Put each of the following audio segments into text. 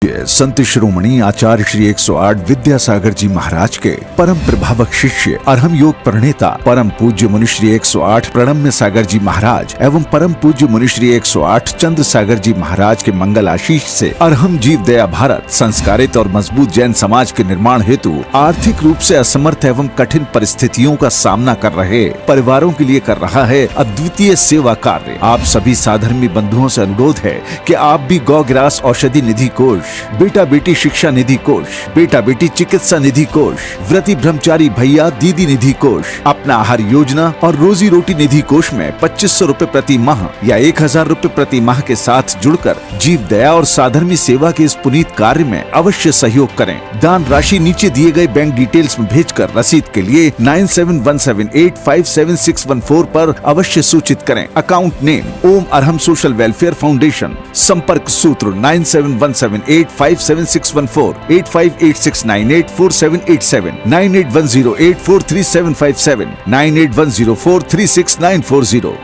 पूज्य संत शिरोमणि आचार्य श्री 108 विद्यासागर जी महाराज के परम प्रभावक शिष्य अरहम योग प्रणेता परम पूज्य मुनि श्री 108 प्रणम्य सागर जी महाराज एवं परम पूज्य मुनि श्री 108 चंद्र सागर जी महाराज के मंगल आशीष से अरहम जीव दया भारत संस्कारित और मजबूत जैन समाज के निर्माण हेतु आर्थिक रूप से असमर्थ एवं कठिन परिस्थितियों का सामना कर रहे परिवारों के लिए कर रहा है अद्वितीय सेवा कार्य। आप सभी साधर्मी बंधुओं से अनुरोध है कि आप भी गौ ग्रास औषधि निधि कोष, बेटा बेटी शिक्षा निधि कोष, बेटा बेटी चिकित्सा निधि कोष, व्रती ब्रह्मचारी भैया दीदी निधि कोष, अपना आहार योजना और रोजी रोटी निधि कोष में 2500 रूपए प्रति माह या 1000 रूपए प्रति माह के साथ जुड़कर जीव दया और साधर्मी सेवा के इस पुनीत कार्य में अवश्य सहयोग करें। दान राशि नीचे दिए गए बैंक डिटेल्स में भेजकर रसीद के लिए 9717857614 पर अवश्य सूचित करें। अकाउंट नेम ओम अरहम सोशल वेलफेयर फाउंडेशन। संपर्क सूत्र 9717857614, 8586984787, 9810843757, 9810436940।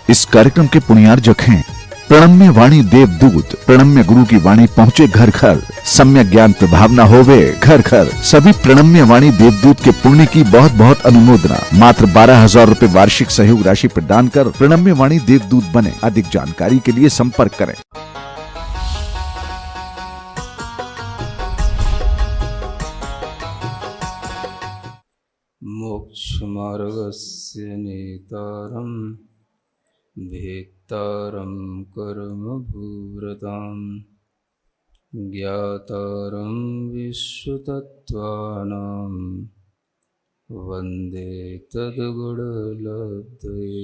इस कार्यक्रम के पुण्यार्जक हैं प्रणम्य वाणी देवदूत। प्रणम्य गुरु की वाणी पहुँचे घर घर, सम्यक ज्ञान प्रभावना होवे घर घर। सभी प्रणम्य वाणी देवदूत के पुण्य की बहुत बहुत अनुमोदना। मात्र 12,000 रूपए वार्षिक सहयोग राशि प्रदान कर प्रणम्य वाणी देवदूत बने। अधिक जानकारी के लिए संपर्क करें। मोक्ष मार्गस्य नेतारं भेत्तारं कर्म भूव्रतां ज्ञातारं विश्वतत्त्वानां वन्दे तद्गुणलब्धये।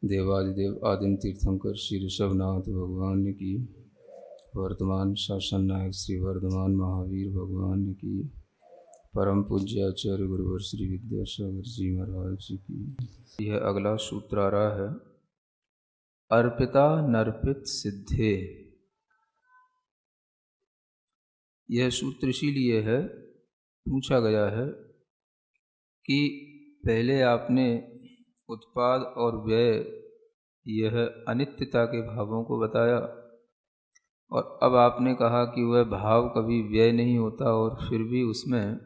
देवादिदेव आदिम तीर्थंकर श्री ऋषभनाथ भगवान की, वर्तमान शासन नायक श्री वर्धमान महावीर भगवान की, परम पूज्य आचार्य गुरुवर श्री विद्यासागर जी महाराज जी की। यह अगला सूत्र आ रहा है, अर्पिता नर्पित सिद्धे। यह सूत्र इसीलिए है, पूछा गया है कि पहले आपने उत्पाद और व्यय यह अनित्यता के भावों को बताया और अब आपने कहा कि वह भाव कभी व्यय नहीं होता और फिर भी उसमें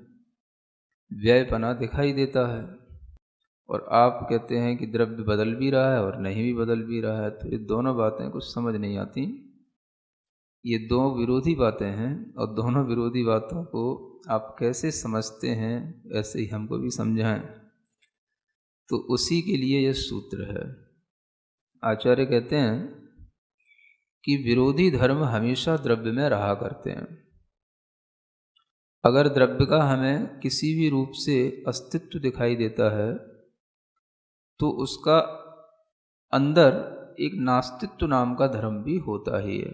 व्ययपना दिखाई देता है। और आप कहते हैं कि द्रव्य बदल भी रहा है और नहीं भी बदल भी रहा है। तो ये दोनों बातें कुछ समझ नहीं आती। ये दो विरोधी बातें हैं और दोनों विरोधी बातों को आप कैसे समझते हैं ऐसे ही हमको भी समझाएं। तो उसी के लिए यह सूत्र है। आचार्य कहते हैं कि विरोधी धर्म हमेशा द्रव्य में रहा करते हैं। अगर द्रव्य का हमें किसी भी रूप से अस्तित्व दिखाई देता है तो उसका अंदर एक नास्तित्व नाम का धर्म भी होता ही है।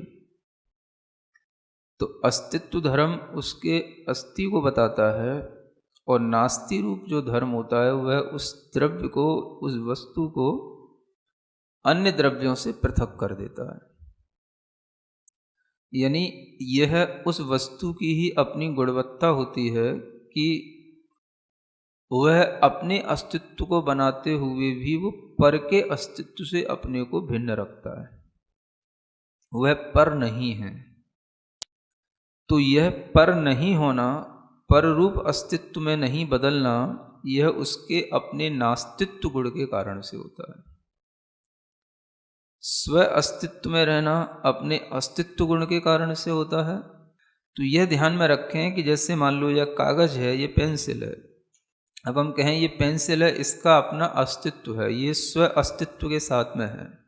तो अस्तित्व धर्म उसके अस्थि को बताता है और नास्ति रूप जो धर्म होता है वह उस द्रव्य को, उस वस्तु को अन्य द्रव्यों से पृथक कर देता है। यानी यह उस वस्तु की ही अपनी गुणवत्ता होती है कि वह अपने अस्तित्व को बनाते हुए भी वो पर के अस्तित्व से अपने को भिन्न रखता है, वह पर नहीं है। तो यह पर नहीं होना, पर रूप अस्तित्व में नहीं बदलना, यह उसके अपने नास्तित्व गुण के कारण से होता है। स्व अस्तित्व में रहना अपने अस्तित्व गुण के कारण से होता है। तो यह ध्यान में रखें कि जैसे मान लो यह कागज है, ये पेंसिल है। अब हम कहें ये पेंसिल है, इसका अपना अस्तित्व है, ये स्व अस्तित्व के साथ में है।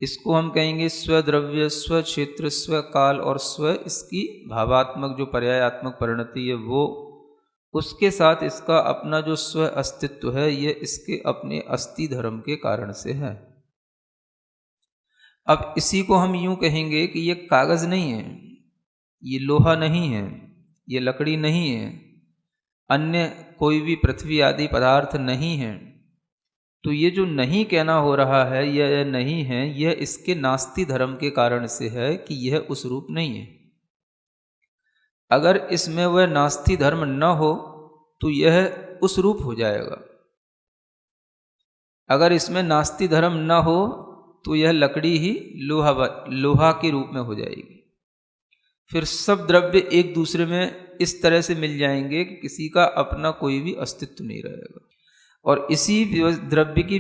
इसको हम कहेंगे स्व द्रव्य, स्व क्षेत्र, स्व काल और स्व इसकी भावात्मक जो पर्यायात्मक परिणति है वो, उसके साथ इसका अपना जो स्व अस्तित्व है ये इसके अपने अस्थि धर्म के कारण से है। अब इसी को हम यूं कहेंगे कि ये कागज नहीं है, ये लोहा नहीं है, ये लकड़ी नहीं है, अन्य कोई भी पृथ्वी आदि पदार्थ नहीं है। तो ये जो नहीं कहना हो रहा है, यह नहीं है, यह इसके नास्ति धर्म के कारण से है कि यह उस रूप नहीं है। अगर इसमें वह नास्ति धर्म न हो तो यह उस रूप हो जाएगा। अगर इसमें नास्ति धर्म न हो तो यह लकड़ी ही लोहा के रूप में हो जाएगी। फिर सब द्रव्य एक दूसरे में इस तरह से मिल जाएंगे कि किसी का अपना कोई भी अस्तित्व नहीं रहेगा। और इसी द्रव्य की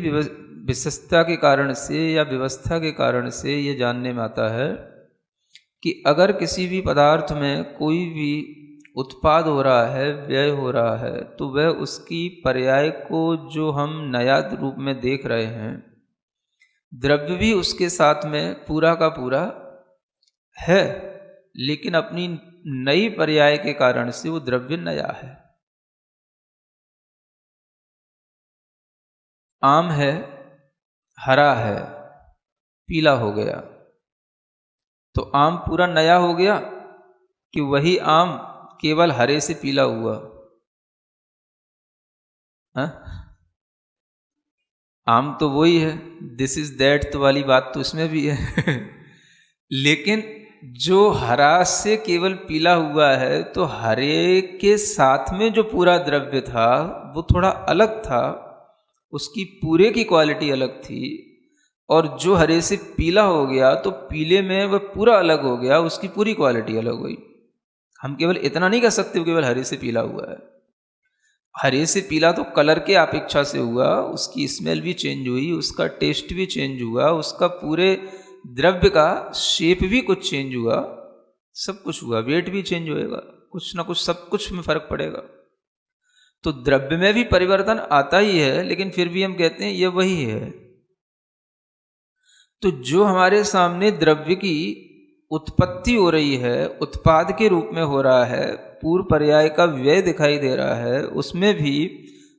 विशेषता के कारण से या व्यवस्था के कारण से ये जानने में आता है कि अगर किसी भी पदार्थ में कोई भी उत्पाद हो रहा है, व्यय हो रहा है, तो वह उसकी पर्याय को जो हम नया रूप में देख रहे हैं, द्रव्य भी उसके साथ में पूरा का पूरा है, लेकिन अपनी नई पर्याय के कारण से वो द्रव्य नया है। आम है, हरा है, पीला हो गया, तो आम पूरा नया हो गया कि वही आम केवल हरे से पीला हुआ? हाँ? आम तो वही है, दिस इज दैट तो वाली बात तो इसमें भी है लेकिन जो हरा से केवल पीला हुआ है, तो हरे के साथ में जो पूरा द्रव्य था वो थोड़ा अलग था, उसकी पूरे की क्वालिटी अलग थी। और जो हरे से पीला हो गया तो पीले में वह पूरा अलग हो गया, उसकी पूरी क्वालिटी अलग हुई। हम केवल इतना नहीं कह सकते केवल हरे से पीला हुआ है। हरे से पीला तो कलर के अपेक्षा से हुआ, उसकी स्मेल भी चेंज हुई, उसका टेस्ट भी चेंज हुआ, उसका पूरे द्रव्य का शेप भी कुछ चेंज हुआ, सब कुछ हुआ, वेट भी चेंज होएगा, कुछ ना कुछ सब कुछ में फर्क पड़ेगा। तो द्रव्य में भी परिवर्तन आता ही है, लेकिन फिर भी हम कहते हैं ये वही है। तो जो हमारे सामने द्रव्य की उत्पत्ति हो रही है, उत्पाद के रूप में हो रहा है, पूर्व पर्याय का व्यय दिखाई दे रहा है, उसमें भी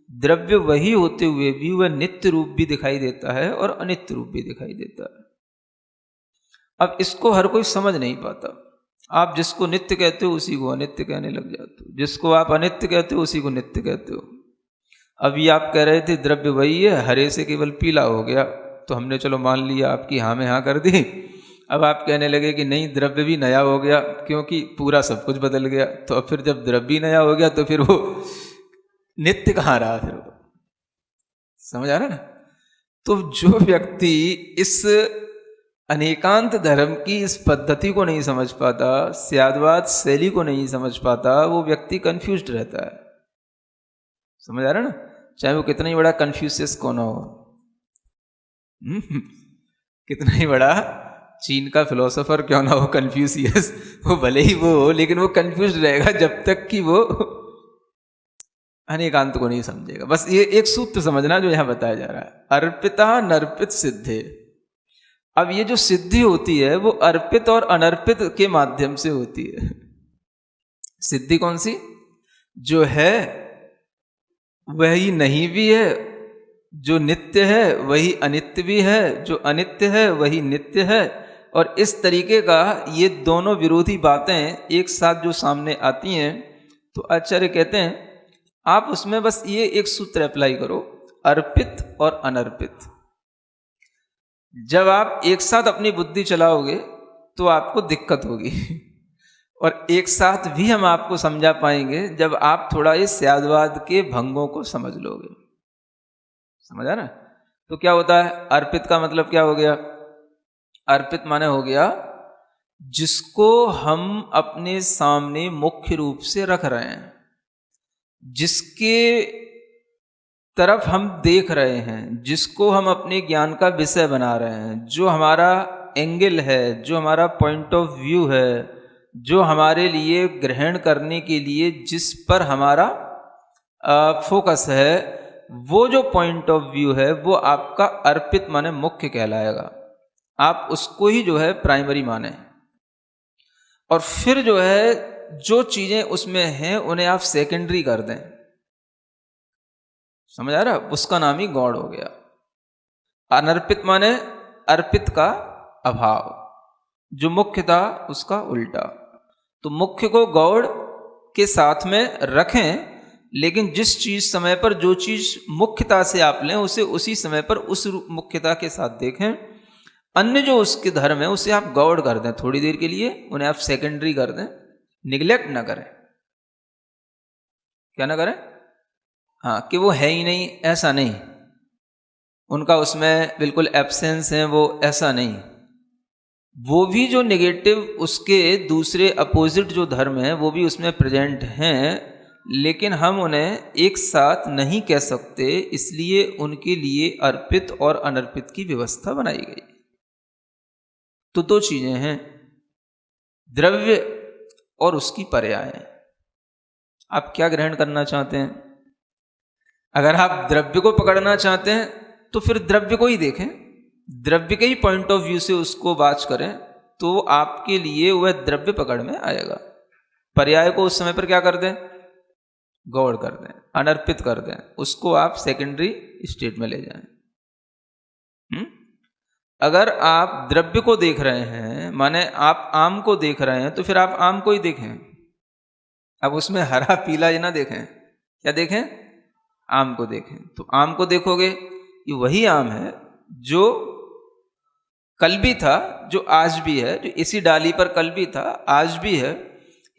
द्रव्य वही होते हुए भी वह नित्य रूप भी दिखाई देता है और अनित्य रूप भी दिखाई देता है। अब इसको हर कोई समझ नहीं पाता। आप जिसको नित्य कहते हो उसी को अनित्य कहने लग जाते हो, जिसको आप अनित्य कहते हो उसी को नित्य कहते हो। अभी आप कह रहे थे द्रव्य वही है, हरे से केवल पीला हो गया, तो हमने चलो मान लिया, आपकी हाँ में हाँ कर दी। अब आप कहने लगे कि नहीं, द्रव्य भी नया हो गया क्योंकि पूरा सब कुछ बदल गया। तो अब फिर जब द्रव्य नया हो गया तो फिर वो नित्य कहाँ रहा? फिर वो समझ आ रहा ना? तो जो व्यक्ति इस अनेकांत धर्म की इस पद्धति को नहीं समझ पाता, स्याद्वाद शैली को नहीं समझ पाता, वो व्यक्ति कंफ्यूज्ड रहता है। समझ आ रहा ना? चाहे वो कितना ही बड़ा कन्फ्यूशियस कौन हो, कितना ही बड़ा चीन का फिलोसोफर क्यों ना हो कन्फ्यूशियस, वो भले ही वो हो, लेकिन वो कंफ्यूज रहेगा जब तक कि वो अनेकांत को नहीं समझेगा। बस ये एक सूत्र समझना जो यहां बताया जा रहा है, अर्पिता नर्पित सिद्धे। अब ये जो सिद्धि होती है वो अर्पित और अनर्पित के माध्यम से होती है। सिद्धि कौन सी? जो है वही नहीं भी है, जो नित्य है वही अनित्य भी है, जो अनित्य है वही नित्य है। और इस तरीके का ये दोनों विरोधी बातें एक साथ जो सामने आती हैं, तो आचार्य कहते हैं आप उसमें बस ये एक सूत्र अप्लाई करो, अर्पित और अनर्पित। जब आप एक साथ अपनी बुद्धि चलाओगे तो आपको दिक्कत होगी और एक साथ भी हम आपको समझा पाएंगे जब आप थोड़ा इस स्याद्वाद के भंगों को समझ लोगे। समझा ना? तो क्या होता है? अर्पित का मतलब क्या हो गया? अर्पित माने हो गया जिसको हम अपने सामने मुख्य रूप से रख रहे हैं, जिसके तरफ हम देख रहे हैं, जिसको हम अपने ज्ञान का विषय बना रहे हैं, जो हमारा एंगल है, जो हमारा पॉइंट ऑफ व्यू है, जो हमारे लिए ग्रहण करने के लिए जिस पर हमारा फोकस है, वो जो पॉइंट ऑफ व्यू है वो आपका अर्पित माने मुख्य कहलाएगा। आप उसको ही जो है प्राइमरी माने, और फिर जो है जो चीजें उसमें हैं उन्हें आप सेकेंडरी कर दें। समझ आ रहा? उसका नाम ही गौड़ हो गया। अनर्पित माने अर्पित का अभाव, जो मुख्य था उसका उल्टा। तो मुख्य को गौड़ के साथ में रखें, लेकिन जिस चीज समय पर जो चीज मुख्यता से आप लें उसे उसी समय पर उस मुख्यता के साथ देखें। अन्य जो उसके धर्म है उसे आप गौड़ कर दें थोड़ी देर के लिए, उन्हें आप सेकेंडरी कर दें, निग्लेक्ट ना करें। क्या ना करें? हाँ, कि वो है ही नहीं, ऐसा नहीं। उनका उसमें बिल्कुल एब्सेंस है, वो ऐसा नहीं। वो भी जो नेगेटिव उसके दूसरे अपोजिट जो धर्म हैं वो भी उसमें प्रेजेंट हैं, लेकिन हम उन्हें एक साथ नहीं कह सकते, इसलिए उनके लिए अर्पित और अनर्पित की व्यवस्था बनाई गई। तो दो चीजें हैं, द्रव्य और उसकी पर्याय। आप क्या ग्रहण करना चाहते हैं? अगर आप द्रव्य को पकड़ना चाहते हैं तो फिर द्रव्य को ही देखें, द्रव्य के ही पॉइंट ऑफ व्यू से उसको वाच करें, तो आपके लिए वह द्रव्य पकड़ में आएगा। पर्याय को उस समय पर क्या कर दें? गौड़ कर दें, अनर्पित कर दें, उसको आप सेकेंडरी स्टेट में ले जाएं। अगर आप द्रव्य को देख रहे हैं, माने आप आम को देख रहे हैं, तो फिर आप आम को ही देखें। अब उसमें हरा पीला ये ना देखें, क्या देखें? आम को देखें। तो आम को देखोगे, ये वही आम है जो कल भी था, जो आज भी है, जो इसी डाली पर कल भी था, आज भी है,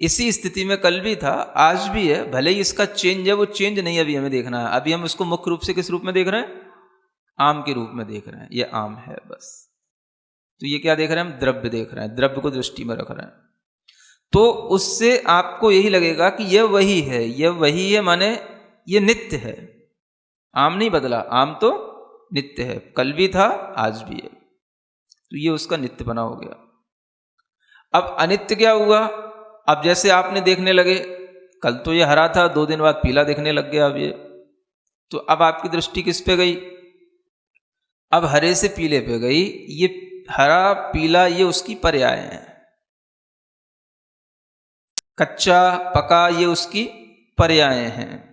इसी स्थिति में कल भी था, आज भी है। भले ही इसका चेंज है, वो चेंज नहीं अभी हमें देखना है। अभी हम उसको मुख्य रूप से किस रूप में देख रहे हैं? आम के रूप में देख रहे हैं। ये आम है बस। तो ये क्या देख रहे हैं? हम द्रव्य देख रहे हैं, द्रव्य को दृष्टि में रख रहे हैं। तो उससे आपको यही लगेगा कि यह वही है, यह वही है, माने ये नित्य है। आम नहीं बदला, आम तो नित्य है, कल भी था, आज भी है। तो ये उसका नित्य बना हो गया। अब अनित्य क्या हुआ? अब जैसे आपने देखने लगे, कल तो ये हरा था, 2 दिन बाद पीला दिखने लग गया अब ये, तो अब आपकी दृष्टि किस पे गई? अब हरे से पीले पे गई। ये हरा पीला ये उसकी पर्याय है, कच्चा पका ये उसकी पर्याय हैं।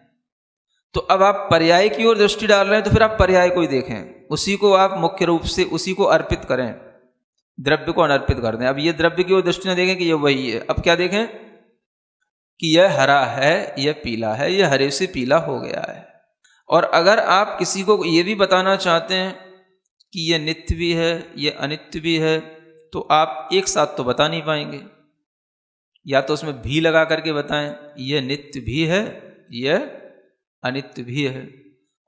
तो अब आप पर्याय की ओर दृष्टि डाल रहे हैं, तो फिर आप पर्याय को ही देखें, उसी को आप मुख्य रूप से उसी को अर्पित करें, द्रव्य को अनर्पित कर दें। अब ये द्रव्य की ओर दृष्टि न देखें कि ये वही है, अब क्या देखें कि यह हरा है, यह पीला है, यह हरे से पीला हो गया है। और अगर आप किसी को ये भी बताना चाहते हैं कि यह नित्य भी है, यह अनित्य भी है, तो आप एक साथ तो बता नहीं पाएंगे। या तो उसमें भी लगा करके बताएं, यह नित्य भी है, यह अनित्य भी है।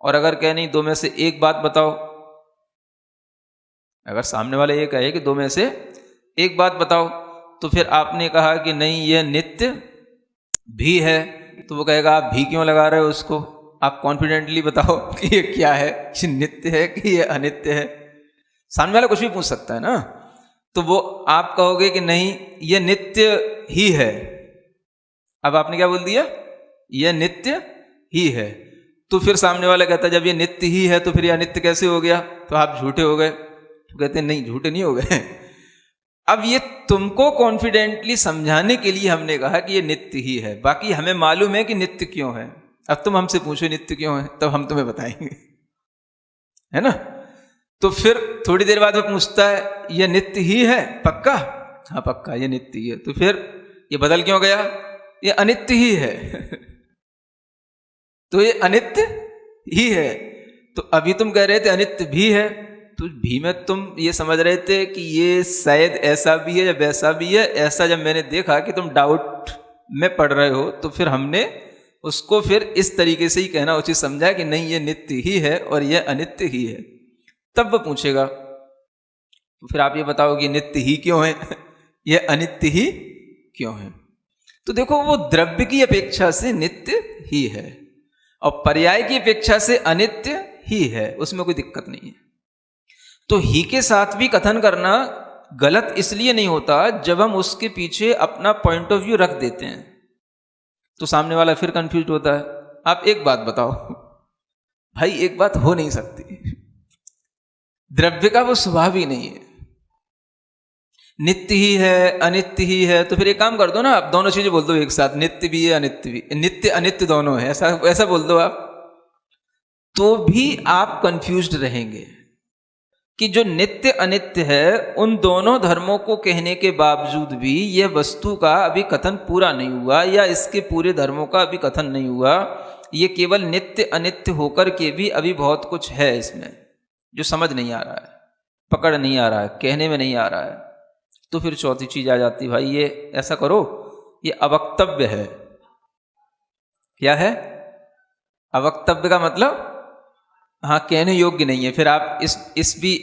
और अगर कह नहीं, दो में से एक बात बताओ, अगर सामने वाले ये कहे कि दो में से एक बात बताओ, तो फिर आपने कहा कि नहीं यह नित्य भी है, तो वो कहेगा आप भी क्यों लगा रहे हो उसको? आप कॉन्फिडेंटली बताओ कि ये क्या है, ये नित्य है कि ये अनित्य है। सामने वाला कुछ भी पूछ सकता है ना, तो वो आप कहोगे कि नहीं ये नित्य ही है। अब आपने क्या बोल दिया? यह नित्य ही है। तो फिर सामने वाला कहता है जब ये नित्य ही है तो फिर ये अनित्य कैसे हो गया? तो आप झूठे हो गए। तो कहते हैं नहीं, झूठे नहीं हो गए। अब ये तुमको कॉन्फिडेंटली समझाने के लिए हमने कहा कि ये नित्य ही है, बाकी हमें मालूम है कि नित्य क्यों है। अब तुम हमसे पूछो नित्य क्यों है, तब हम तुम्हें बताएंगे, है ना। तो फिर थोड़ी देर बाद वो पूछता है ये नित्य ही है पक्का? हाँ पक्का, ये नित्य ही है। तो फिर ये बदल क्यों गया? ये अनित्य ही है। तो ये अनित्य ही है। तो अभी तुम कह रहे थे अनित्य भी है, तो भी में तुम ये समझ रहे थे कि ये शायद ऐसा भी है या वैसा भी है। ऐसा जब मैंने देखा कि तुम डाउट में पड़ रहे हो, तो फिर हमने उसको फिर इस तरीके से ही कहना उचित समझा कि नहीं ये नित्य ही है और यह अनित्य ही है। तब वो पूछेगा तो फिर आप ये बताओ कि नित्य ही क्यों है, यह अनित्य ही क्यों है। तो देखो वो द्रव्य की अपेक्षा से नित्य ही है और पर्याय की अपेक्षा से अनित्य ही है, उसमें कोई दिक्कत नहीं है। तो ही के साथ भी कथन करना गलत इसलिए नहीं होता जब हम उसके पीछे अपना पॉइंट ऑफ व्यू रख देते हैं, तो सामने वाला फिर कंफ्यूज होता है। आप एक बात बताओ, भाई एक बात हो नहीं सकती, द्रव्य का वो स्वभाव ही नहीं है, नित्य ही है अनित्य ही है। तो फिर एक काम कर दो ना, आप दोनों चीजें बोल दो एक साथ, नित्य भी है अनित्य भी, नित्य अनित्य दोनों है, ऐसा बोल दो आप, तो भी आप कंफ्यूज्ड रहेंगे कि जो नित्य अनित्य है उन दोनों धर्मों को कहने के बावजूद भी यह वस्तु का अभी कथन पूरा नहीं हुआ, या इसके पूरे धर्मों का अभी कथन नहीं हुआ। ये केवल नित्य अनित्य होकर के भी अभी बहुत कुछ है इसमें जो समझ नहीं आ रहा है, पकड़ नहीं आ रहा है, कहने में नहीं आ रहा है। तो फिर चौथी चीज आ जाती, भाई ये ऐसा करो, ये अवक्तव्य है। क्या है अवक्तव्य का मतलब? हाँ, कहने योग्य नहीं है। फिर आप इस भी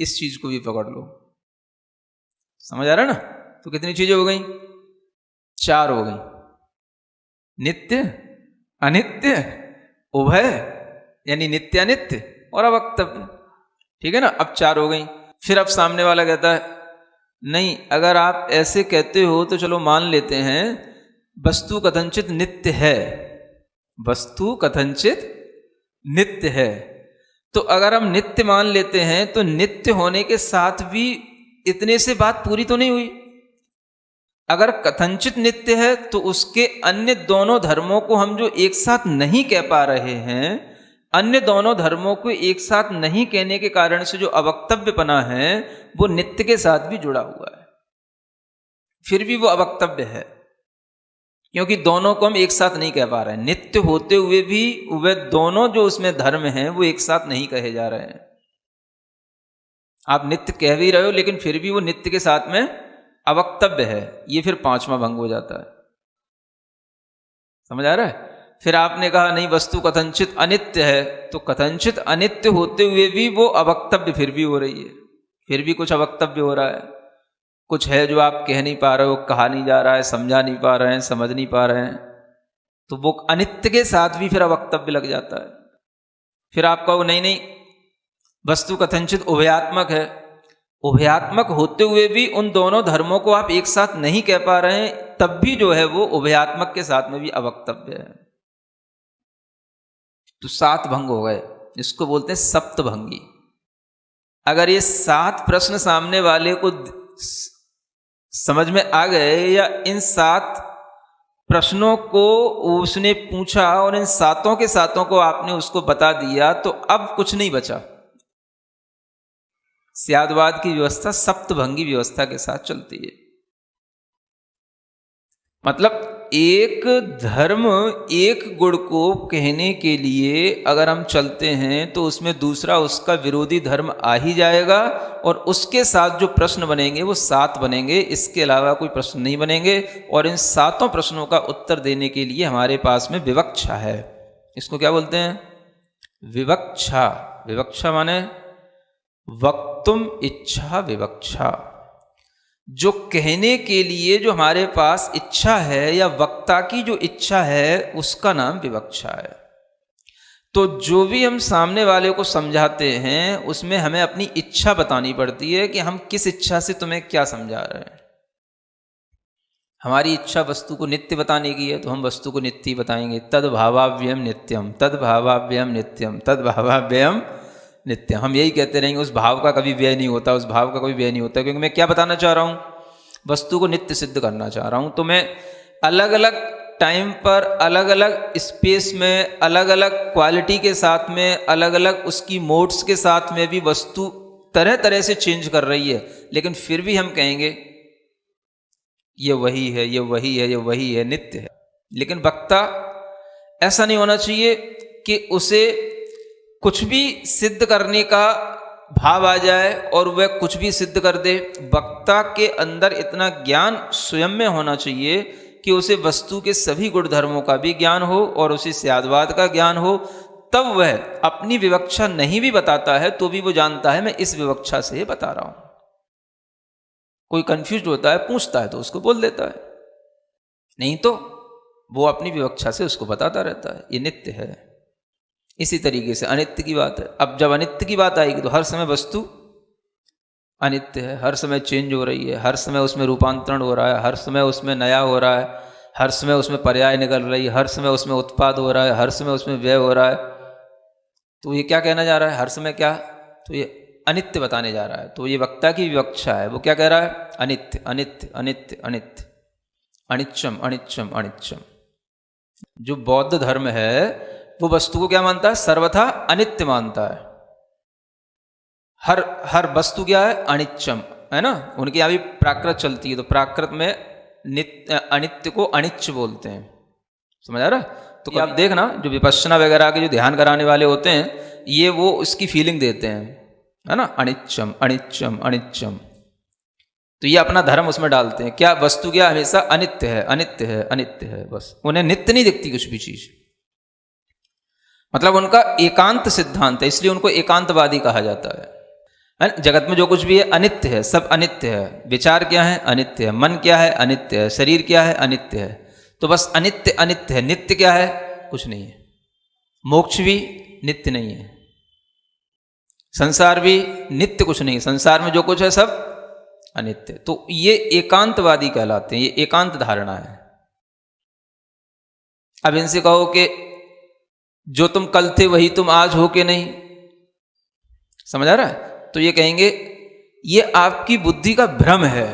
इस चीज को भी पकड़ लो। समझ आ रहा है ना? तो कितनी चीजें हो गई? 4 हो गई। नित्य, अनित्य, उभय यानी नित्य अनित्य और अवक्तव्य। ठीक है ना? अब 4 हो गई। फिर अब सामने वाला कहता है नहीं, अगर आप ऐसे कहते हो तो चलो मान लेते हैं वस्तु कथंचित नित्य है, वस्तु कथंचित नित्य है। तो अगर हम नित्य मान लेते हैं तो नित्य होने के साथ भी इतने से बात पूरी तो नहीं हुई। अगर कथंचित नित्य है तो उसके अन्य दोनों धर्मों को हम जो एक साथ नहीं कह पा रहे हैं, अन्य दोनों धर्मों को एक साथ नहीं कहने के कारण से जो अवक्तव्यपना है वो नित्य के साथ भी जुड़ा हुआ है। फिर भी वो अवक्तव्य है क्योंकि दोनों को हम एक साथ नहीं कह पा रहे हैं। नित्य होते हुए भी वे दोनों जो उसमें धर्म हैं वो एक साथ नहीं कहे जा रहे हैं। आप नित्य कह भी रहे हो लेकिन फिर भी वो नित्य के साथ में अवक्तव्य है। ये फिर 5वां भंग हो जाता है। समझ आ रहा है? फिर आपने कहा नहीं, वस्तु कथंचित अनित्य है, तो कथंचित अनित्य होते हुए भी वो अवक्तव्य फिर भी हो रही है। फिर भी कुछ अवक्तव्य हो रहा है, कुछ है जो आप कह नहीं पा रहे हो, कहा नहीं जा रहा है, समझा नहीं पा रहे हैं, समझ नहीं पा रहे हैं, तो वो अनित्य के साथ भी फिर अवक्तव्य लग जाता है। फिर आप कहो नहीं नहीं, वस्तु कथंचित उभयात्मक है, उभयात्मक होते हुए भी उन दोनों धर्मों को आप एक साथ नहीं कह पा रहे हैं, तब भी जो है वो उभयात्मक के साथ में भी अवक्तव्य है। तो 7 भंग हो गए। इसको बोलते हैं सप्तभंगी। अगर ये 7 प्रश्न सामने वाले को समझ में आ गए या इन 7 प्रश्नों को उसने पूछा और इन 7 के 7 को आपने उसको बता दिया, तो अब कुछ नहीं बचा। स्यादवाद की व्यवस्था सप्तभंगी व्यवस्था के साथ चलती है। मतलब एक धर्म, एक गुण को कहने के लिए अगर हम चलते हैं तो उसमें दूसरा उसका विरोधी धर्म आ ही जाएगा और उसके साथ जो प्रश्न बनेंगे वो 7 बनेंगे। इसके अलावा कोई प्रश्न नहीं बनेंगे। और इन 7 प्रश्नों का उत्तर देने के लिए हमारे पास में विवक्षा है। इसको क्या बोलते हैं? विवक्षा। विवक्षा माने वक्तुम इच्छा विवक्षा। जो कहने के लिए जो हमारे पास इच्छा है या वक्ता की जो इच्छा है उसका नाम विवक्षा है। तो जो भी हम सामने वाले को समझाते हैं उसमें हमें अपनी इच्छा बतानी पड़ती है कि हम किस इच्छा से तुम्हें क्या समझा रहे हैं। हमारी इच्छा वस्तु को नित्य बताने की है तो हम वस्तु को नित्य बताएंगे। तद भावाव्ययम नित्यम, तद भावाव्ययम नित्यम, तद भावाव्ययम नित्य। हम यही कहते रहेंगे, उस भाव का कभी व्यय नहीं होता, उस भाव का कभी व्यय नहीं होता। क्योंकि मैं क्या बताना चाह रहा हूँ? वस्तु को नित्य सिद्ध करना चाह रहा हूँ। तो मैं अलग अलग टाइम पर, अलग अलग स्पेस में, अलग अलग क्वालिटी के साथ में, अलग अलग उसकी मोड्स के साथ में भी वस्तु तरह तरह से चेंज कर रही है, लेकिन फिर भी हम कहेंगे ये वही है, ये वही है, ये वही है, नित्य है। लेकिन वक्ता ऐसा नहीं होना चाहिए कि उसे कुछ भी सिद्ध करने का भाव आ जाए और वह कुछ भी सिद्ध कर दे। वक्ता के अंदर इतना ज्ञान स्वयं में होना चाहिए कि उसे वस्तु के सभी गुण धर्मों का भी ज्ञान हो और उसे स्यादवाद का ज्ञान हो। तब वह अपनी विवक्षा नहीं भी बताता है तो भी वो जानता है मैं इस विवक्षा से बता रहा हूं। कोई कंफ्यूज होता है, पूछता है तो उसको बोल देता है, नहीं तो वो अपनी विवक्षा से उसको बताता रहता है। ये नित्य है। इसी तरीके से अनित्य की बात है। अब जब अनित्य की बात आएगी तो हर समय वस्तु अनित्य है, हर समय चेंज हो रही है, हर समय उसमें रूपांतरण हो रहा है, हर समय उसमें नया हो रहा है, हर समय उसमें पर्याय निकल रही है, हर समय उसमें उत्पाद हो रहा है, हर समय उसमें व्यय हो रहा है। तो ये क्या कहना जा रहा है? हर समय क्या? तो ये अनित्य बताने जा रहा है। तो ये वक्ता की विवक्षा है। वो क्या कह रहा है? अनित्य अनित्य अनित्य अनित्य, अनिच्चम अनिच्चम अनिच्चम। जो बौद्ध धर्म है वो वस्तु को क्या मानता है? सर्वथा अनित्य मानता है। हर वस्तु क्या है? अनिच्चम है ना। उनकी यहाँ भी प्राकृत चलती है तो प्राकृत में अनित्य को अनिच्च बोलते हैं। समझ आ रहा? तो आप देखना जो विपश्यना वगैरह के जो ध्यान कराने वाले होते हैं ये वो उसकी फीलिंग देते हैं, है ना। अनिच्चम अनिच्चम अनिच्चम। तो ये अपना धर्म उसमें डालते हैं। क्या वस्तु क्या हमेशा अनित्य है, अनित्य है, अनित्य है, बस उन्हें नित्य नहीं दिखती कुछ भी चीज। मतलब उनका एकांत सिद्धांत है, इसलिए उनको एकांतवादी कहा जाता है। जगत में जो कुछ भी है अनित्य है, सब अनित्य है। विचार क्या है? अनित्य है। मन क्या है? अनित्य है। शरीर क्या है? अनित्य है। तो बस अनित्य अनित्य है। नित्य क्या है? कुछ नहीं है। मोक्ष भी नित्य नहीं है, संसार भी नित्य कुछ नहीं, संसार में जो कुछ है सब अनित्य। तो ये एकांतवादी कहलाते हैं, ये एकांत धारणा है। अब इनसे कहो कि जो तुम कल थे वही तुम आज हो के नहीं, समझ आ रहा है? तो ये कहेंगे ये आपकी बुद्धि का भ्रम है।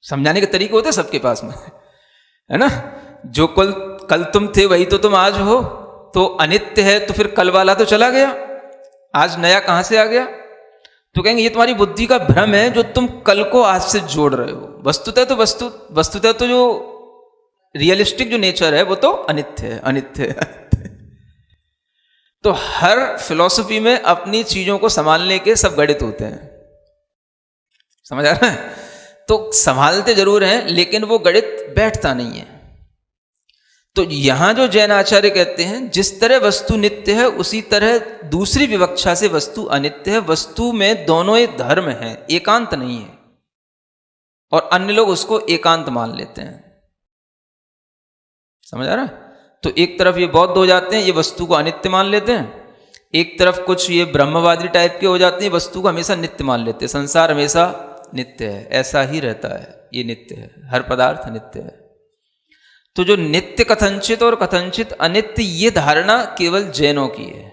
समझाने के तरीके होते हैं सबके पास में, है ना? जो कल तुम थे वही तो तुम आज हो, तो अनित्य है तो फिर कल वाला तो चला गया, आज नया कहां से आ गया? तो कहेंगे ये तुम्हारी बुद्धि का भ्रम है जो तुम कल को आज से जोड़ रहे हो। वस्तुतः तो जो रियलिस्टिक जो नेचर है वो तो अनित्य है, अनित्य है। तो हर फिलॉसफी में अपनी चीजों को संभालने के सब गणित होते हैं, समझ आ रहा है? तो संभालते जरूर हैं लेकिन वो गणित बैठता नहीं है। तो यहां जो जैन आचार्य कहते हैं जिस तरह वस्तु नित्य है उसी तरह दूसरी विवक्षा से वस्तु अनित्य है। वस्तु में दोनों एक धर्म है, एकांत नहीं है, और अन्य लोग उसको एकांत मान लेते हैं। समझ आ रहा है? तो एक तरफ ये बौद्ध हो जाते हैं, ये वस्तु को अनित्य मान लेते हैं, एक तरफ कुछ ये ब्रह्मवादी टाइप के हो जाते हैं, वस्तु को हमेशा नित्य मान लेते हैं। संसार हमेशा नित्य है, ऐसा ही रहता है, ये नित्य है, हर पदार्थ नित्य है। तो जो नित्य कथनचित और कथनचित अनित्य, ये धारणा केवल जैनों की है,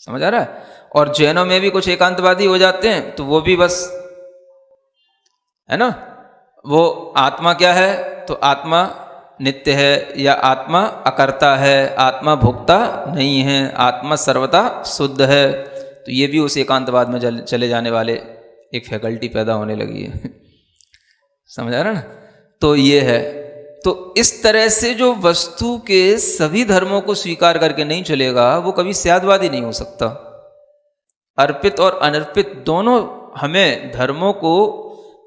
समझ आ रहा है? और जैनों में भी कुछ एकांतवादी हो जाते हैं, तो वो भी बस, है ना, वो आत्मा क्या है? तो आत्मा नित्य है, या आत्मा अकर्ता है, आत्मा भोक्ता नहीं है, आत्मा सर्वथा शुद्ध है। तो ये भी उस एकांतवाद में चले जाने वाले एक फैकल्टी पैदा होने लगी है। समझ आ रहा ना? तो ये है। तो इस तरह से जो वस्तु के सभी धर्मों को स्वीकार करके नहीं चलेगा वो कभी स्यादवादी नहीं हो सकता। अर्पित और अनर्पित दोनों हमें धर्मों को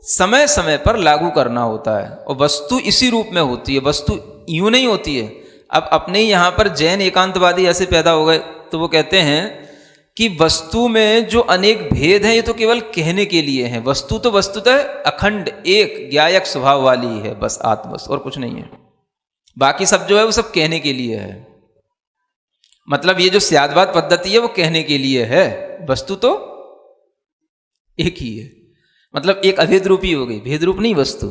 समय समय पर लागू करना होता है, और वस्तु इसी रूप में होती है, वस्तु यूं नहीं होती है। अब अपने ही यहां पर जैन एकांतवादी ऐसे पैदा हो गए, तो वो कहते हैं कि वस्तु में जो अनेक भेद हैं ये तो केवल कहने के लिए हैं। वस्तु तो वस्तुतः अखंड एक ज्ञायक स्वभाव वाली है, बस आत्मवस्तु, और कुछ नहीं है। बाकी सब जो है वो सब कहने के लिए है। मतलब ये जो स्यादवाद पद्धति है वो कहने के लिए है, वस्तु तो एक ही है। मतलब एक अभेद रूप ही हो गई, भेद रूप नहीं वस्तु।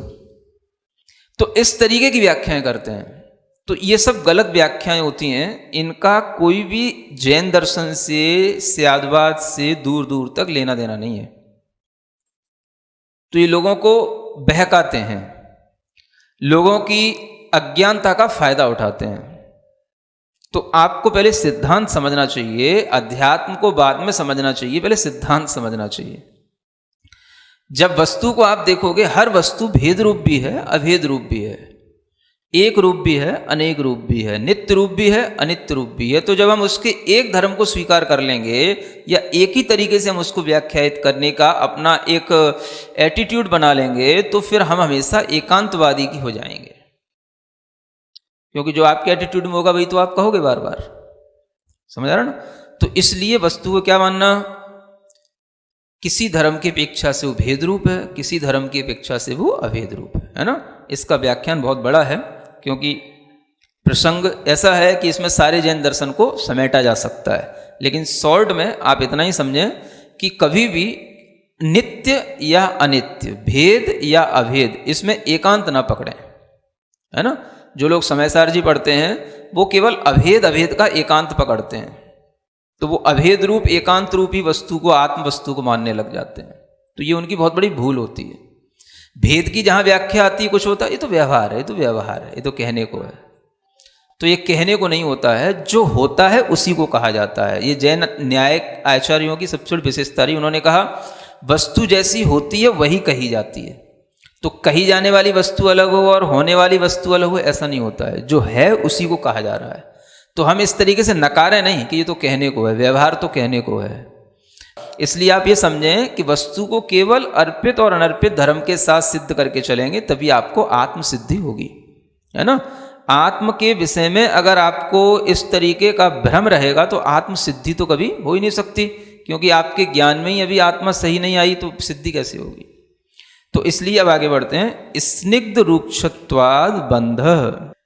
तो इस तरीके की व्याख्याएं करते हैं। तो ये सब गलत व्याख्याएं होती हैं, इनका कोई भी जैन दर्शन से, स्यादवाद से दूर दूर तक लेना देना नहीं है। तो ये लोगों को बहकाते हैं, लोगों की अज्ञानता का फायदा उठाते हैं। तो आपको पहले सिद्धांत समझना चाहिए, अध्यात्म को बाद में समझना चाहिए, पहले सिद्धांत समझना चाहिए। जब वस्तु को आप देखोगे, हर वस्तु भेद रूप भी है, अभेद रूप भी है, एक रूप भी है, अनेक रूप भी है, नित्य रूप भी है, अनित्य रूप भी है। तो जब हम उसके एक धर्म को स्वीकार कर लेंगे या एक ही तरीके से हम उसको व्याख्यायित करने का अपना एक एटीट्यूड बना लेंगे, तो फिर हम हमेशा एकांतवादी की हो जाएंगे। क्योंकि जो आपके एटीट्यूड में होगा वही तो आप कहोगे बार बार। समझ आ रहा ना? तो इसलिए वस्तु को क्या मानना? किसी धर्म की अपेक्षा से वो भेद रूप है, किसी धर्म की अपेक्षा से वो अभेद रूप है ना? इसका व्याख्यान बहुत बड़ा है, क्योंकि प्रसंग ऐसा है कि इसमें सारे जैन दर्शन को समेटा जा सकता है। लेकिन शॉर्ट में आप इतना ही समझें कि कभी भी नित्य या अनित्य, भेद या अभेद, इसमें एकांत ना पकड़ें, है ना? जो लोग समयसार जी पढ़ते हैं वो केवल अभेद का एकांत पकड़ते हैं, तो वो अभेद रूप, एकांत रूप ही वस्तु को, आत्म वस्तु को मानने लग जाते हैं। तो ये उनकी बहुत बड़ी भूल होती है। भेद की जहां व्याख्या आती है, कुछ होता है ये तो व्यवहार है, ये तो व्यवहार है, ये तो कहने को है। तो ये कहने को नहीं होता है, जो होता है उसी को कहा जाता है। ये जैन न्यायिक आचार्यों की सबसे बड़ी विशेषता रही। उन्होंने कहा वस्तु जैसी होती है वही कही जाती है। तो कही जाने वाली वस्तु अलग हो और होने वाली वस्तु अलग हो, ऐसा नहीं होता है। जो है उसी को कहा जा रहा है। तो हम इस तरीके से नकारें नहीं कि ये तो कहने को है, व्यवहार तो कहने को है। इसलिए आप ये समझें कि वस्तु को केवल अर्पित और अनर्पित धर्म के साथ सिद्ध करके चलेंगे, तभी आपको आत्म सिद्धि होगी, है ना? आत्म के विषय में अगर आपको इस तरीके का भ्रम रहेगा तो आत्म सिद्धि तो कभी हो ही नहीं सकती, क्योंकि आपके ज्ञान में ही अभी आत्मा सही नहीं आई तो सिद्धि कैसे होगी। तो इसलिए अब आगे बढ़ते हैं। स्निग्ध रुक्षत्वाद बंध,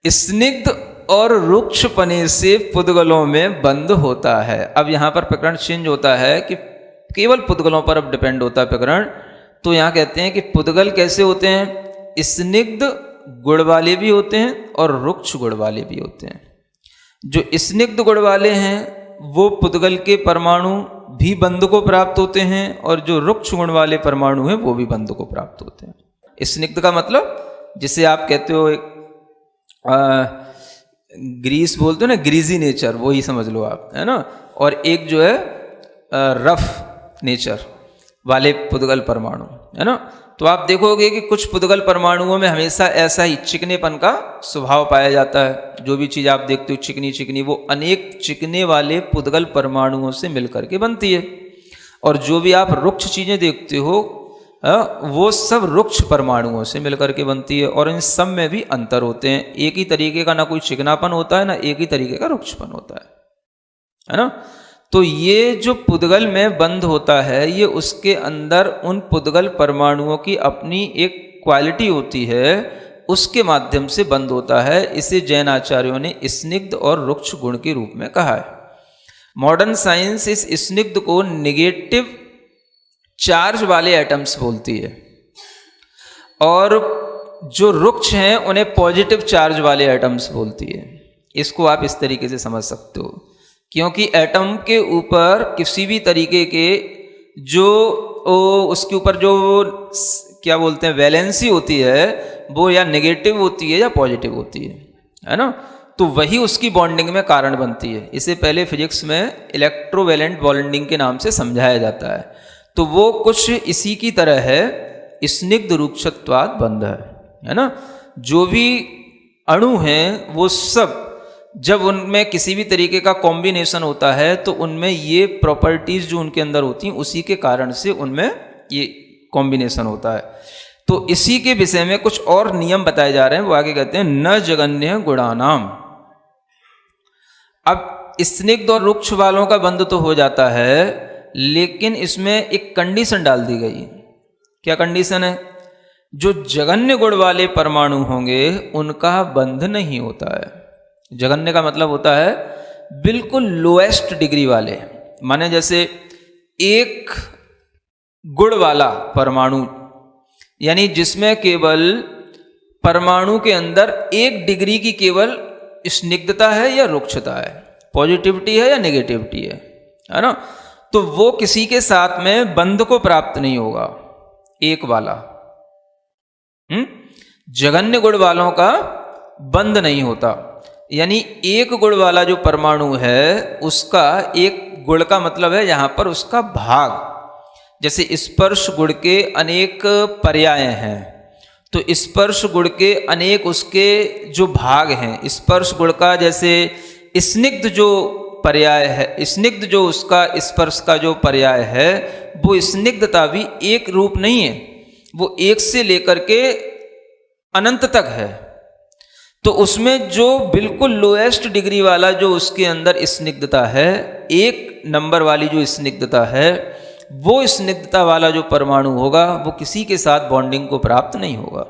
स्निग्ध और रुक्षपने से पुद्गलों में बंध होता है। अब यहाँ पर प्रकरण चेंज होता है कि केवल पुद्गलों पर अब डिपेंड होता है प्रकरण। तो यहाँ कहते हैं कि पुद्गल कैसे होते हैं, स्निग्ध गुण वाले भी होते हैं और रुक्ष गुण वाले भी होते हैं। जो स्निग्ध गुण वाले हैं वो पुद्गल के परमाणु भी बंध को प्राप्त होते हैं, और जो रुक्ष गुण वाले परमाणु हैं वो भी बंध को प्राप्त होते हैं। स्निग्ध का मतलब जिसे आप कहते हो एक ग्रीस बोलते हो ना, ग्रीजी नेचर, वो ही समझ लो आप, है ना। और एक जो है रफ नेचर वाले पुद्गल परमाणु, है ना। तो आप देखोगे कि कुछ पुद्गल परमाणुओं में हमेशा ऐसा ही चिकनेपन का स्वभाव पाया जाता है। जो भी चीज़ आप देखते हो चिकनी चिकनी, वो अनेक चिकने वाले पुद्गल परमाणुओं से मिलकर के बनती है। और जो भी आप रुक्ष चीज़ें देखते हो वो सब रुक्ष परमाणुओं से मिलकर के बनती है, और इन सब में भी अंतर होते हैं। एक ही तरीके का ना कोई चिकनापन होता है, ना एक ही तरीके का रुक्षपन होता है ना। तो ये जो पुद्गल में बंध होता है, ये उसके अंदर उन पुद्गल परमाणुओं की अपनी एक क्वालिटी होती है, उसके माध्यम से बंध होता है। इसे जैन आचार्यों ने स्निग्ध और रुक्ष गुण के रूप में कहा है। मॉडर्न साइंस इस स्निग्ध को नेगेटिव चार्ज वाले एटम्स बोलती है, और जो रुक्ष हैं उन्हें पॉजिटिव चार्ज वाले एटम्स बोलती है। इसको आप इस तरीके से समझ सकते हो, क्योंकि एटम के ऊपर किसी भी तरीके के जो उसके ऊपर जो क्या बोलते हैं वैलेंसी होती है, वो या नेगेटिव होती है या पॉजिटिव होती है ना। तो वही उसकी बॉन्डिंग में कारण बनती है। इसे पहले फिजिक्स में इलेक्ट्रोवैलेंट बॉन्डिंग के नाम से समझाया जाता है। तो वो कुछ इसी की तरह है, स्निग्ध रुक्षत्वाद बंध है ना। जो भी अणु हैं वो सब जब उनमें किसी भी तरीके का कॉम्बिनेशन होता है तो उनमें ये प्रॉपर्टीज जो उनके अंदर होती हैं उसी के कारण से उनमें ये कॉम्बिनेशन होता है। तो इसी के विषय में कुछ और नियम बताए जा रहे हैं। वो आगे कहते हैं न जगन्य गुणानाम। अब स्निग्ध और रुक्ष वालों का बंध तो हो जाता है, लेकिन इसमें एक कंडीशन डाल दी गई। क्या कंडीशन है? जो जगन्य गुण वाले परमाणु होंगे उनका बंध नहीं होता है। जगन्य का मतलब होता है बिल्कुल लोएस्ट डिग्री वाले, माने जैसे एक गुण वाला परमाणु, यानी जिसमें केवल परमाणु के अंदर एक डिग्री की केवल स्निग्धता है या रुक्षता है, पॉजिटिविटी है या नेगेटिविटी है ना। तो वो किसी के साथ में बंध को प्राप्त नहीं होगा, एक वाला। जगन्य गुण वालों का बंध नहीं होता, यानी एक गुण वाला जो परमाणु है उसका, एक गुण का मतलब है यहां पर उसका भाग। जैसे स्पर्श गुण के अनेक पर्याय हैं, तो स्पर्श गुण के अनेक उसके जो भाग हैं। स्पर्श गुण का जैसे स्निग्ध जो पर्याय है, स्निग्ध जो उसका स्पर्श का जो पर्याय है, वो स्निग्धता भी एक रूप नहीं है, वो एक से लेकर के अनंत तक है। तो उसमें जो बिल्कुल लोएस्ट डिग्री वाला जो उसके अंदर स्निग्धता है, एक नंबर वाली जो स्निग्धता है, वो स्निग्धता वाला जो परमाणु होगा वो किसी के साथ बॉन्डिंग को प्राप्त नहीं होगा।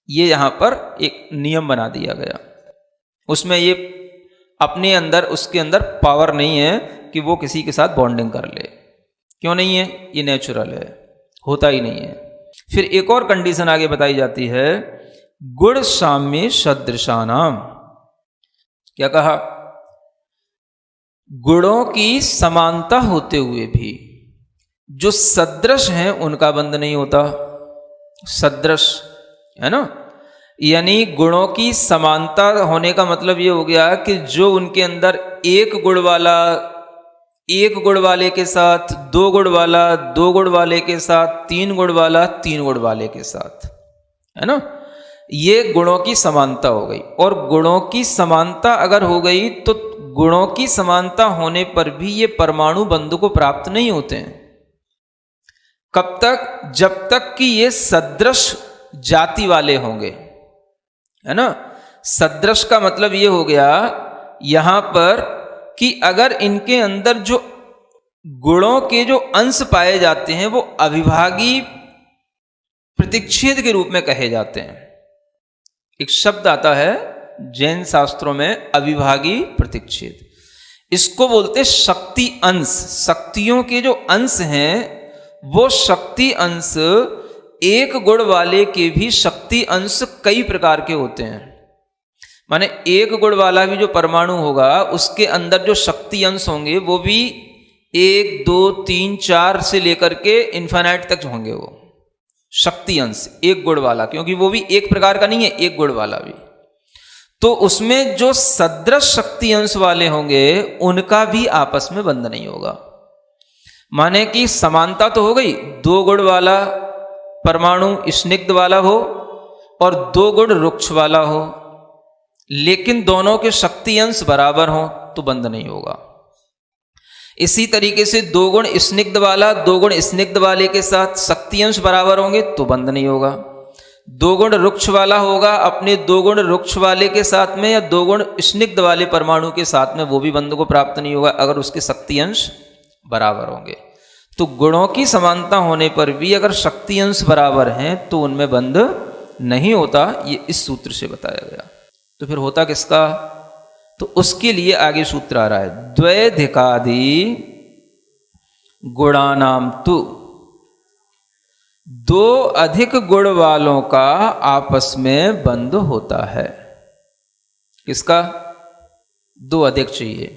ये यहाँ पर एक नियम बना दिया गया। उसमें ये अपने अंदर, उसके अंदर पावर नहीं है कि वो किसी के साथ बॉन्डिंग कर ले। क्यों नहीं है? ये नेचुरल है, होता ही नहीं है। फिर एक और कंडीशन आगे बताई जाती है, गुण साम्य सदृशानाम। क्या कहा? गुणों की समानता होते हुए भी जो सदृश हैं उनका बंध नहीं होता। सदृश है ना, यानी गुणों की समानता होने का मतलब ये हो गया कि जो उनके अंदर एक गुण वाला एक गुण वाले के साथ, दो गुण वाला दो गुण वाले के साथ, तीन गुण वाला तीन गुण वाले के साथ, है ना, ये गुणों की समानता हो गई। और गुणों की समानता अगर हो गई तो गुणों की समानता होने पर भी ये परमाणु बंध को प्राप्त नहीं होते हैं। कब तक? जब तक कि ये सदृश जाति वाले होंगे, है ना। सदृश का मतलब ये हो गया यहां पर कि अगर इनके अंदर जो गुणों के जो अंश पाए जाते हैं वो अविभागी प्रतिच्छेद के रूप में कहे जाते हैं। एक शब्द आता है जैन शास्त्रों में, अविभागी प्रतिच्छेद, इसको बोलते शक्ति अंश। शक्तियों के जो अंश हैं वो शक्ति अंश, एक गुण वाले के भी शक्ति अंश कई प्रकार के होते हैं। माने एक गुण वाला भी जो परमाणु होगा उसके अंदर जो शक्ति अंश होंगे वो भी 1, 2, 3, 4 से लेकर के इन्फिनाइट तक होंगे वो शक्ति अंश एक गुण वाला, क्योंकि वो भी एक प्रकार का नहीं है, एक गुण वाला भी। तो उसमें जो सदृश शक्ति अंश वाले होंगे उनका भी आपस में बंध नहीं होगा। माने कि समानता तो हो गई, 2 गुण वाला परमाणु स्निग्ध वाला हो और 2 गुण रुक्ष वाला हो, लेकिन दोनों के शक्ति अंश बराबर हो तो बंध नहीं होगा। इसी तरीके से 2 गुण स्निग्ध वाला 2 गुण स्निग्ध वाले के साथ शक्ति अंश बराबर होंगे तो बंध नहीं होगा। 2 गुण रुक्ष वाला होगा अपने 2 गुण रुक्ष वाले के साथ में, या 2 गुण स्निग्ध वाले परमाणु के साथ में, वो भी बंध को प्राप्त नहीं होगा अगर उसके शक्ति अंश बराबर होंगे। तो गुणों की समानता होने पर भी अगर शक्ति अंश बराबर हैं तो उनमें बंध नहीं होता, ये इस सूत्र से बताया गया। तो फिर होता किसका? तो उसके लिए आगे सूत्र आ रहा है, द्वैधिकादि गुणानाम तु, 2 अधिक गुण वालों का आपस में बंध होता है। किसका? 2 अधिक चाहिए,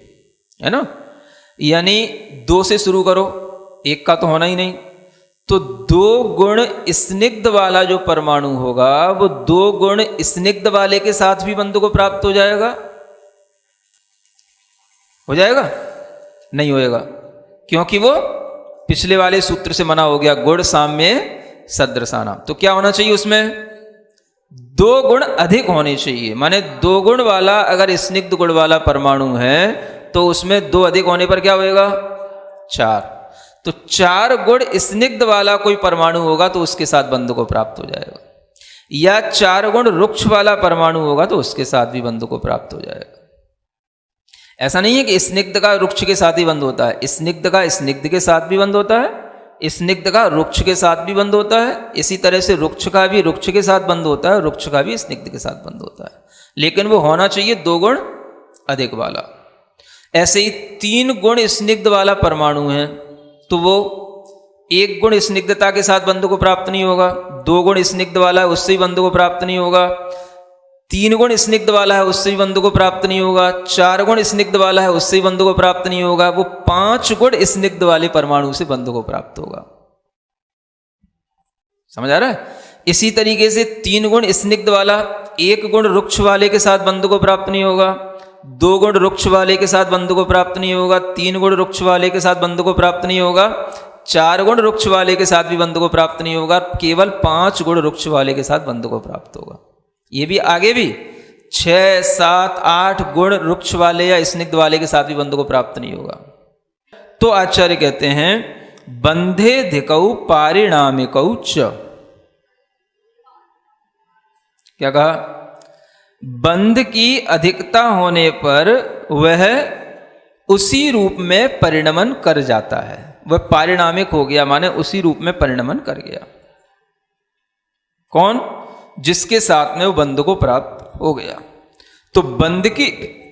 है ना, यानी 2 से शुरू करो, 1 का तो होना ही नहीं। तो 2 गुण स्निग्ध वाला जो परमाणु होगा वो 2 गुण स्निग्ध वाले के साथ भी बंध को प्राप्त हो जाएगा। हो जाएगा? नहीं होएगा, क्योंकि वो पिछले वाले सूत्र से मना हो गया, गुण साम्य सदृशानाम। तो क्या होना चाहिए उसमें? 2 गुण अधिक होने चाहिए। माने 2 गुण वाला अगर स्निग्ध गुण वाला परमाणु है तो उसमें 2 अधिक होने पर क्या होएगा? 4। तो 4 गुण स्निग्ध वाला कोई परमाणु होगा तो उसके साथ बंध को प्राप्त हो जाएगा, या 4 गुण रुक्ष वाला परमाणु होगा तो उसके साथ भी बंध को प्राप्त हो जाएगा। ऐसा नहीं है कि स्निग्ध का रुक्ष के साथ ही बंध होता है, स्निग्ध का स्निग्ध के साथ भी बंध होता है, स्निग्ध का रुक्ष के साथ भी बंध होता है, इसी तरह से रुक्ष का भी रुक्ष के साथ बंध होता है, रुक्ष का भी स्निग्ध के साथ बंध होता है, लेकिन वो होना चाहिए 2 गुण अधिक वाला। ऐसे ही 3 गुण स्निग्ध वाला परमाणु है तो वो 1 गुण स्निग्धता के साथ बंध को प्राप्त नहीं होगा, 2 गुण स्निग्ध वाला है उससे भी बंध को प्राप्त नहीं होगा, 3 गुण स्निग्ध वाला है उससे भी बंध को प्राप्त नहीं होगा, 4 गुण स्निग्ध वाला है उससे भी बंध को प्राप्त नहीं होगा, वो 5 गुण स्निग्ध वाले परमाणु से बंध को प्राप्त होगा। समझ आ रहा है? इसी तरीके से 3 गुण स्निग्ध वाला 1 गुण रुक्ष वाले के साथ बंध को प्राप्त नहीं होगा, 2 गुण रुक्ष वाले के साथ बंध को प्राप्त नहीं होगा, 3 गुण रुक्ष वाले के साथ बंध को प्राप्त नहीं होगा, 4 गुण रुक्ष वाले के साथ भी बंध को प्राप्त नहीं होगा, केवल 5 गुण रुक्ष वाले के साथ बंध को प्राप्त होगा। ये भी आगे भी 6, 7, 8 गुण रुक्ष वाले या स्निग्ध वाले के साथ भी बंध को प्राप्त नहीं होगा। तो आचार्य कहते हैं बंधे धिकौ पारिणामिकौ च। क्या कहा? बंध की अधिकता होने पर वह उसी रूप में परिणमन कर जाता है, वह पारिणामिक हो गया, माने उसी रूप में परिणमन कर गया। कौन? जिसके साथ में वो बंध को प्राप्त हो गया। तो बंध की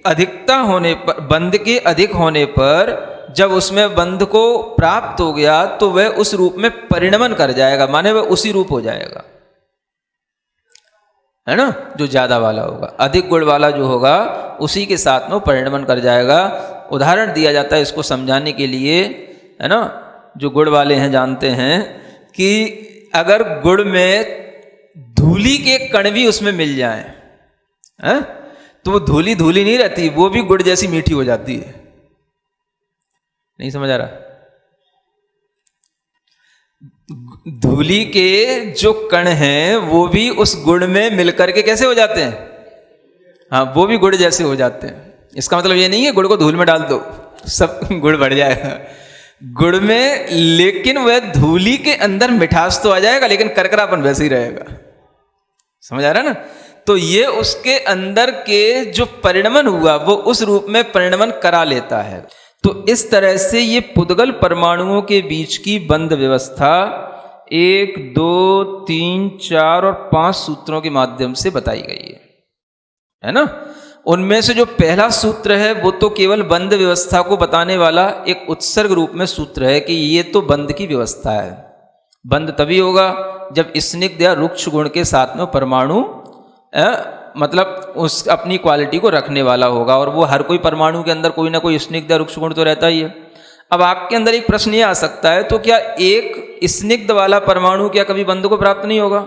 अधिकता होने पर, बंध के अधिक होने पर जब उसमें बंध को प्राप्त हो गया तो वह उस रूप में परिणमन कर जाएगा, माने वह उसी रूप हो जाएगा, है ना, जो ज्यादा वाला होगा। अधिक गुण वाला जो होगा उसी के साथ में वो परिणमन कर जाएगा। उदाहरण दिया जाता है इसको समझाने के लिए, है ना, जो गुड़ वाले हैं जानते हैं कि अगर गुड़ में धूली के कण भी उसमें मिल जाए, हैं, तो वो धूली धूली नहीं रहती, वो भी गुड़ जैसी मीठी हो जाती है। नहीं समझ आ रहा? धूली के जो कण हैं वो भी उस गुड़ में मिलकर के कैसे हो जाते हैं? हाँ, वो भी गुड़ जैसे हो जाते हैं। इसका मतलब ये नहीं है गुड़ को धूल में डाल दो सब गुड़ बढ़ जाएगा गुड़ में, लेकिन वह धूली के अंदर मिठास तो आ जाएगा लेकिन करकरापन वैसे ही रहेगा। समझ आ रहा है ना? तो ये उसके अंदर के जो परिणमन हुआ वो उस रूप में परिणमन करा लेता है। तो इस तरह से ये पुद्गल परमाणुओं के बीच की बंध व्यवस्था 1, 2, 3, 4 और 5 सूत्रों के माध्यम से बताई गई है ना। उनमें से जो पहला सूत्र है वो तो केवल बंध व्यवस्था को बताने वाला एक उत्सर्ग रूप में सूत्र है कि ये तो बंध की व्यवस्था है। बंध तभी होगा जब स्निग्ध या रुक्ष गुण के साथ में परमाणु मतलब उस अपनी क्वालिटी को रखने वाला होगा, और वो हर कोई परमाणु के अंदर कोई ना कोई स्निग्ध या रुक्ष गुण तो रहता ही है। अब आपके अंदर एक प्रश्न ये आ सकता है, तो क्या एक स्निग्ध वाला परमाणु क्या कभी बंध को प्राप्त नहीं होगा?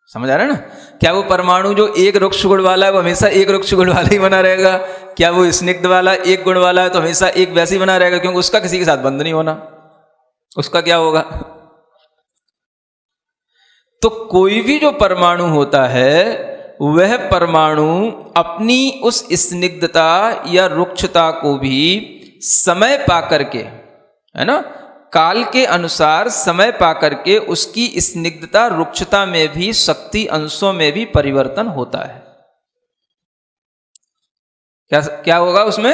समझ आ रहा है ना? क्या वो परमाणु जो एक रुक्ष गुण वाला है वो हमेशा एक रुक्ष गुण वाला ही बना रहेगा? क्या वो स्निग्ध वाला एक गुण वाला है तो हमेशा एक वैसे ही बना रहेगा? क्योंकि उसका किसी के साथ बंध नहीं होना, उसका क्या होगा? तो कोई भी जो परमाणु होता है वह परमाणु अपनी उस स्निग्धता या रुक्षता को भी समय पा करके, है ना, काल के अनुसार समय पा करके उसकी स्निग्धता रुक्षता में भी शक्ति अंशों में भी परिवर्तन होता है। क्या होगा उसमें?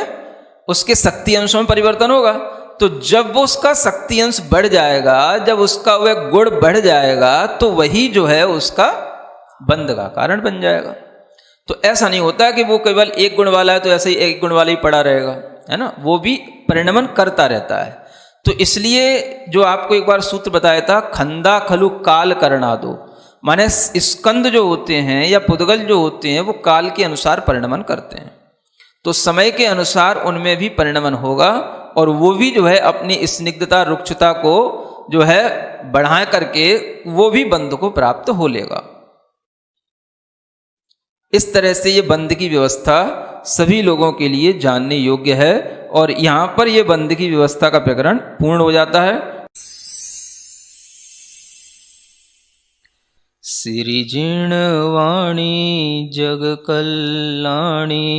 उसके शक्ति अंशों में परिवर्तन होगा। तो जब वो उसका शक्ति अंश बढ़ जाएगा, जब उसका वह गुण बढ़ जाएगा, तो वही जो है उसका बंध का कारण बन जाएगा। तो ऐसा नहीं होता कि वो केवल एक गुण वाला है तो ऐसे ही एक गुण वाला ही पड़ा रहेगा, है ना, वो भी परिणमन करता रहता है। तो इसलिए जो आपको एक बार सूत्र बताया था, खंदा खलु काल करणादो, माने स्कंद जो होते हैं या पुद्गल जो होते हैं वो काल के अनुसार परिणमन करते हैं। तो समय के अनुसार उनमें भी परिणमन होगा, और वो भी जो है अपनी स्निग्धता रुक्षता को जो है बढ़ा करके वो भी बंध को प्राप्त हो लेगा। इस तरह से ये बंध की व्यवस्था सभी लोगों के लिए जानने योग्य है, और यहां पर ये बंध की व्यवस्था का प्रकरण पूर्ण हो जाता है। सिरिजिण वाणी जग कल्याणी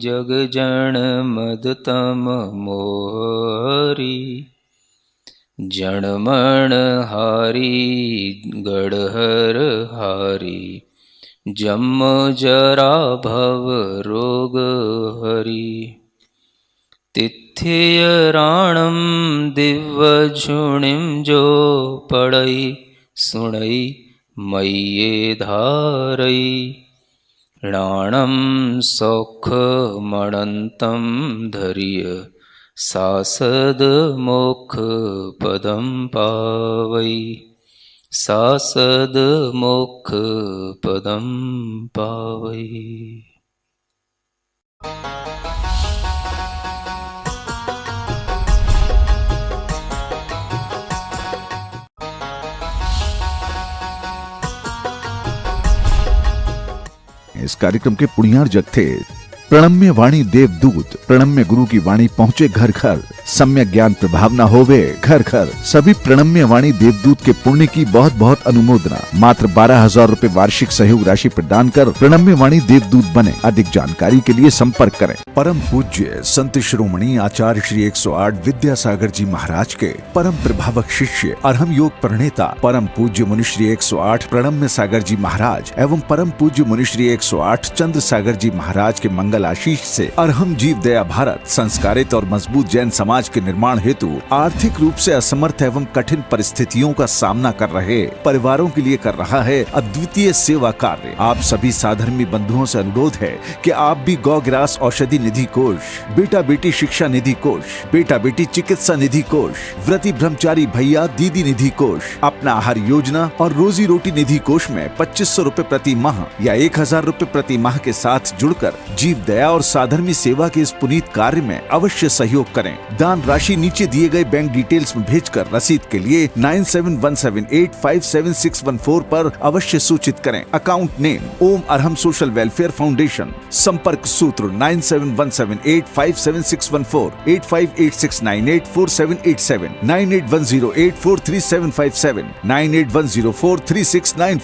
जग जन मदतम मोहरी जणमण हारी गढ़हर हारी जम जरा भव रोग हरि तिथ्य राणम दिव्य झुणिम जो पड़ई सुणई मय्ये धारई राणम सौख मणंतम धरिय सासद मोक्ष पदम पावई सासद मोक्ष पदम पावई। इस कार्यक्रम के पुण्यार्जक थे प्रणम्य वाणी देवदूत। प्रणम्य गुरु की वाणी पहुँचे घर घर, सम्यक ज्ञान प्रभावना होवे घर घर। सभी प्रणम्य वाणी देवदूत के पुण्य की बहुत बहुत अनुमोदना। मात्र 12,000 रुपए वार्षिक सहयोग राशि प्रदान कर प्रणम्य वाणी देवदूत बने। अधिक जानकारी के लिए संपर्क करें। परम पूज्य संत शिरोमणि आचार्य श्री 108 विद्यासागर जी महाराज के परम प्रभावक शिष्य अरहम योग प्रणेता परम पूज्य मुनिश्री 108 प्रणम्य सागर जी महाराज एवं परम पूज्य मुनिश्री 108 चंद्र सागर जी महाराज के मंगल आशीष से अरहम जीव दया भारत संस्कारित और मजबूत जैन समाज के निर्माण हेतु आर्थिक रूप से असमर्थ एवं कठिन परिस्थितियों का सामना कर रहे परिवारों के लिए कर रहा है अद्वितीय सेवा कार्य। आप सभी साधर्मी बंधुओं से अनुरोध है कि आप भी गौग्रास औषधि निधि कोष, बेटा बेटी शिक्षा निधि कोष, बेटा बेटी चिकित्सा निधि कोष, व्रती ब्रह्मचारी भैया दीदी निधि कोष, अपना आहार योजना और रोजी रोटी निधि कोष में 2500 रुपए प्रति माह या 1000 रुपए प्रति माह के साथ जुड़कर जीव दया और साधर्मी सेवा के इस पुनीत कार्य में अवश्य सहयोग करें। दान राशि नीचे दिए गए बैंक डिटेल्स में भेजकर रसीद के लिए 9717857614 पर अवश्य सूचित करें। अकाउंट नेम ओम अरहम सोशल वेलफेयर फाउंडेशन। संपर्क सूत्र 9717857614 8586984787 9810843757 98104369